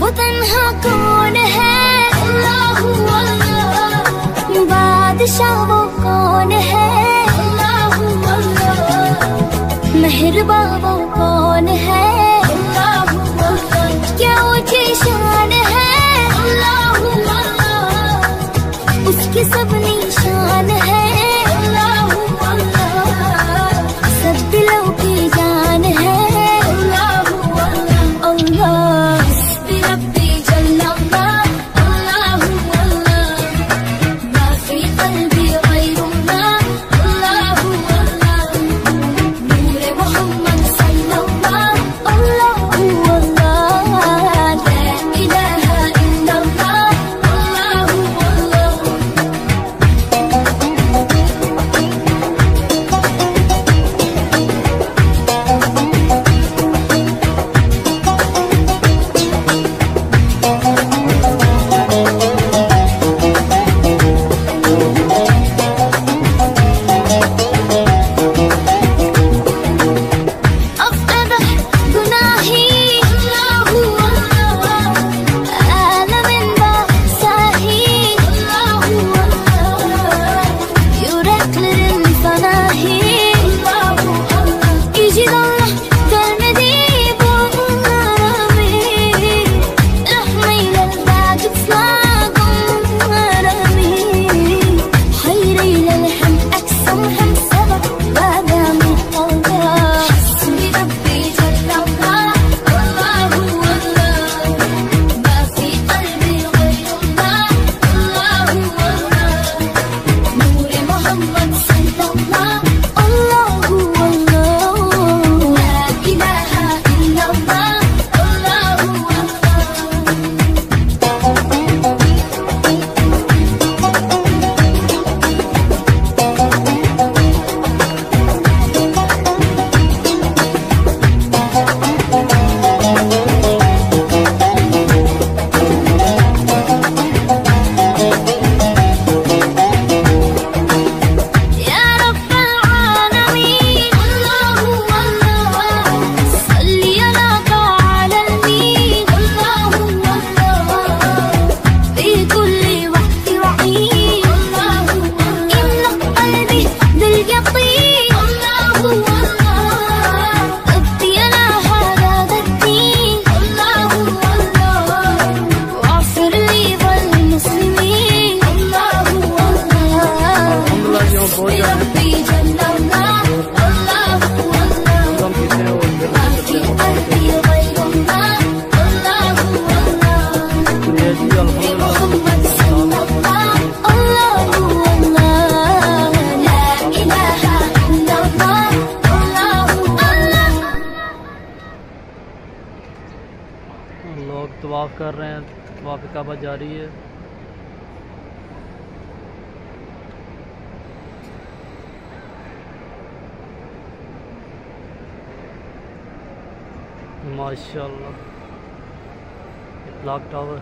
वो तन्हा कौन है, अल्लाह अल्लाह। बादशाह वो कौन है, अल्लाह अल्लाह। मेहरबां वो कौन है, अल्लाह अल्लाह। क्या ऊंची शान है, अल्लाह अल्लाह। उसकी सब निशान है, अल्लाह अल्लाह। सब दिलों की जान है, अल्लाह अल्लाह अल्लाह। रब्बी जल्ल अल्लाह, अल्लाह अल्लाह। मा फी क़ल्बी गैरुल्लाह, अल्लाह अल्लाह। नूर मोहम्मद सल्लल्लाह, अल्लाह अल्लाह। ला इलाहा इल्लल्लाह, अल्लाह अल्लाह। أفقده جناحي، الله الله. عالم بساحي، الله الله. yüreklerin fanahi, الله الله. يجد الله ترمدي بغرامي. رحمي للبعد اطلاق رامي. خيري للهم أقسم هم سبق بادامي الله. حسبي ربي جل الله، الله الله. ما في قلبي غير الله، الله الله. نور محمد صلى الله، الله الله. لا إله إلا الله، الله يا رب العالمين، الله الله. صلي على طه العالمين، الله الله. في كل وقت وحين، الله الله. املأ قلبي باليقين، الله الله. ابقي على هذا الدين، الله الله. واغفر لي وللمسلمين، الله الله. ربي جل الله، الله الله. ما في قلبي غير الله، الله الله. محمد صلى الله، الله الله. لا إله إلا الله، الله الله. लोग तवाफ कर रहे हैं, तवाफ काबा जारी है। माशाल्लाह, क्लॉक टावर।